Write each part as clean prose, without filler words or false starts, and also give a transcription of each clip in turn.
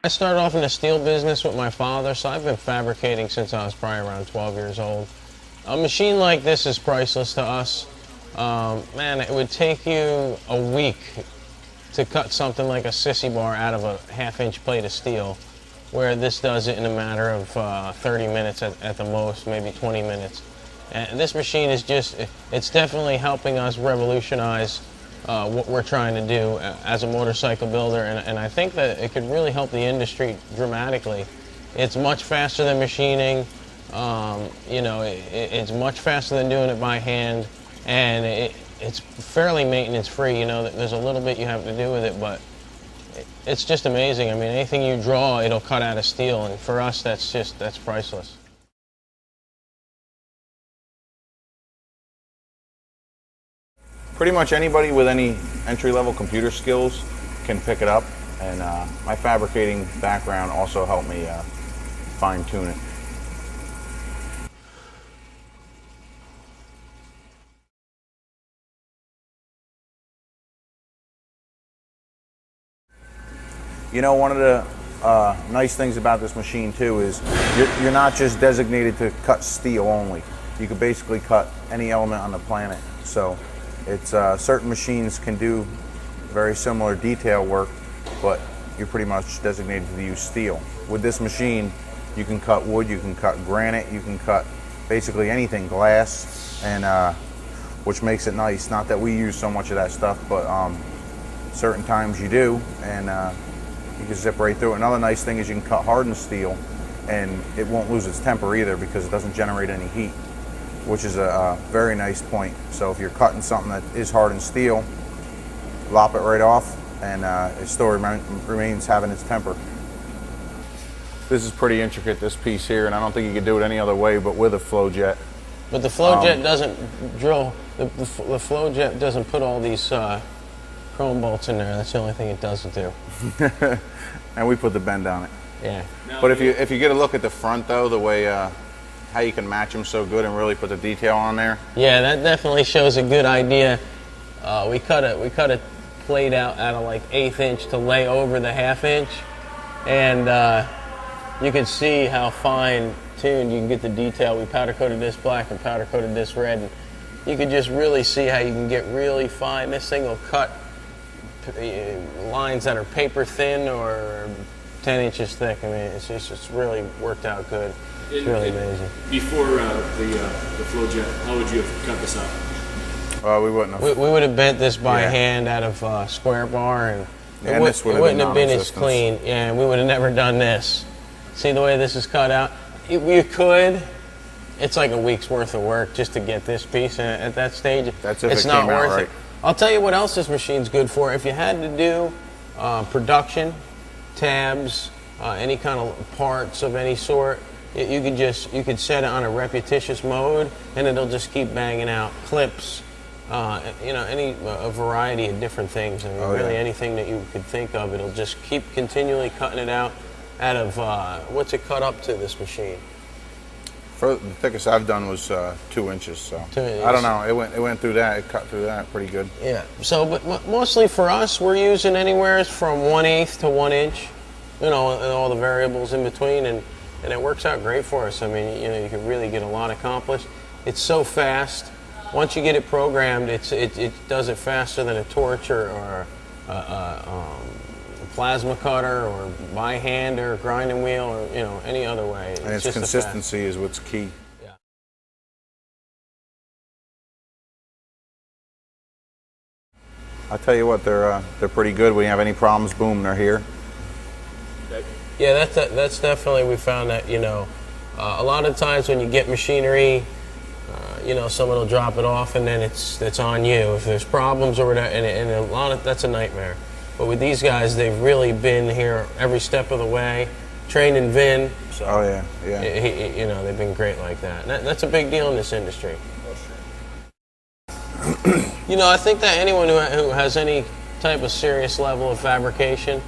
I started off in the steel business with my father, so I've been fabricating since I was probably around 12 years old. A machine like this is priceless to us. Man, it would take you a week to cut something like a sissy bar out of a half-inch plate of steel, where this does it in a matter of 30 minutes at the most, maybe 20 minutes. And this machine is it's definitely helping us revolutionize what we're trying to do as a motorcycle builder, and I think that it could really help the industry dramatically. It's much faster than machining. It's much faster than doing it by hand, and it's fairly maintenance-free. There's a little bit you have to do with it, but it's just amazing. I mean, anything you draw, it'll cut out of steel, and for us, that's priceless. Pretty much anybody with any entry-level computer skills can pick it up, and my fabricating background also helped me fine-tune it. One of the nice things about this machine too is you're not just designated to cut steel only. You could basically cut any element on the planet. So it's certain machines can do very similar detail work, but you're pretty much designated to use steel. With this machine, you can cut wood, you can cut granite, you can cut basically anything, glass, and which makes it nice. Not that we use so much of that stuff, but certain times you do, and you can zip right through it. Another nice thing is you can cut hardened steel, and it won't lose its temper either because it doesn't generate any heat, which is a very nice point. So if you're cutting something that is hardened steel, lop it right off, and it still remains having its temper. This is pretty intricate, this piece here, and I don't think you could do it any other way but with a flow jet. But the flow jet doesn't drill, the flow jet doesn't put all these chrome bolts in there. That's the only thing it doesn't do. And we put the bend on it. Yeah. But if you get a look at the front though, the way how you can match them so good and really put the detail on there. Yeah, that definitely shows a good idea. We cut a plate out of like 1/8 inch to lay over the 1/2 inch, and you can see how fine tuned you can get the detail. We powder coated this black and powder coated this red, and you can just really see how you can get really fine. This thing will cut lines that are paper thin or 10 inches thick. I mean, it's really worked out good. It's really amazing. Before the flow jet, how would you have cut this out? We wouldn't have. We would have bent this by hand out of square bar, and it wouldn't have been as clean. Yeah, and we would have never done this. See the way this is cut out? You could. It's like a week's worth of work just to get this piece, and at that stage, it's not worth it. I'll tell you what else this machine's good for. If you had to do production, tabs, any kind of parts of any sort, you could set it on a repetitious mode, and it'll just keep banging out clips. A variety of different things. I mean, really anything that you could think of, it'll just keep continually cutting it out of what's it cut up to, this machine? The thickest I've done was 2 inches, so I don't know. It went through that. It cut through that pretty good. Yeah. So, but mostly for us, we're using anywhere from 1/8 to 1 inch. And all the variables in between, and it works out great for us. I mean, you can really get a lot accomplished. It's so fast. Once you get it programmed, it does it faster than a torch or a plasma cutter or by hand or grinding wheel or any other way. And its consistency is what's key. Yeah. I'll tell you what, they're pretty good. When you have any problems, boom, they're here. Yeah, that's definitely, we found that a lot of times when you get machinery, someone will drop it off and then it's on you if there's problems or whatever, and that's a nightmare. But with these guys, they've really been here every step of the way, trained in VIN. So, oh yeah. They've been great like that. And that's a big deal in this industry. I think that anyone who has any type of serious level of fabrication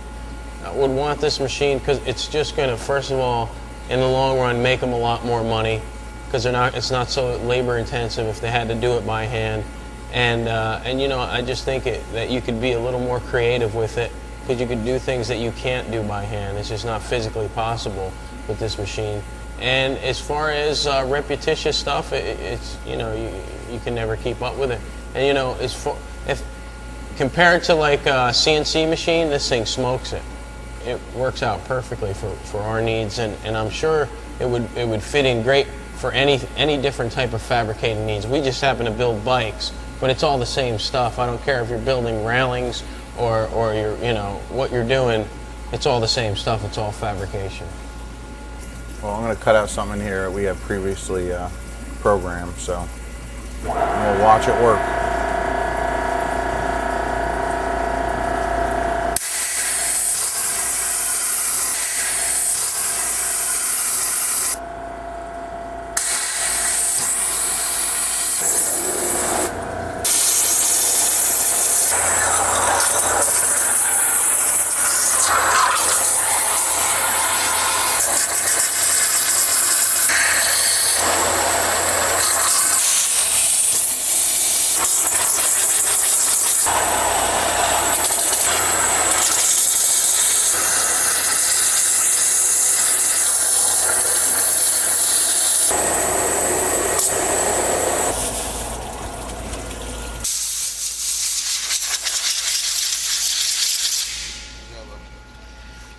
would want this machine, because it's just going to, first of all, in the long run, make them a lot more money, because it's not so labor intensive if they had to do it by hand. And I just think that you could be a little more creative with it because you can do things that you can't do by hand. It's just not physically possible with this machine. And as far as repetitious stuff, it's you can never keep up with it. And if compared to like a CNC machine, this thing smokes it. It works out perfectly for our needs, and I'm sure it would fit in great for any different type of fabricating needs. We just happen to build bikes, but it's all the same stuff. I don't care if you're building railings or you're what you're doing. It's all the same stuff. It's all fabrication. Well, I'm going to cut out something in here that we have previously programmed, so we'll watch it work.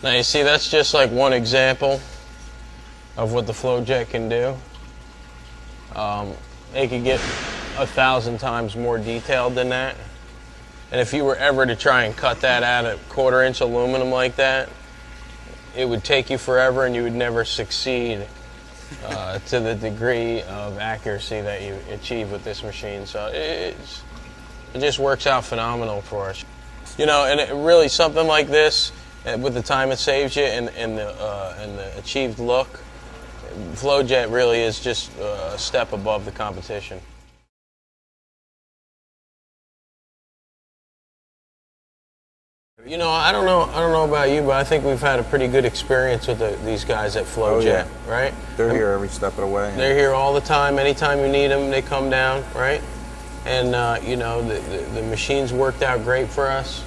Now you see, that's just like one example of what the FlowJet can do. It could get 1,000 times more detailed than that. And if you were ever to try and cut that out of 1/4-inch aluminum like that, it would take you forever and you would never succeed to the degree of accuracy that you achieve with this machine. So it just works out phenomenal for us. And it really, something like this, with the time it saves you and the achieved look, FlowJet really is just a step above the competition. I don't know about you, but I think we've had a pretty good experience with these guys at FlowJet, oh, yeah. Right? They're here every step of the way. They're here all the time. Anytime you need them, they come down, right? And the machines worked out great for us.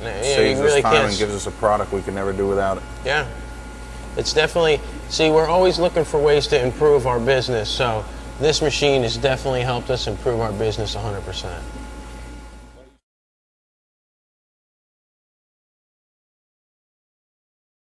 Saves us time and gives us a product we can never do without it. Yeah. It's definitely, see, we're always looking for ways to improve our business, so this machine has definitely helped us improve our business 100%.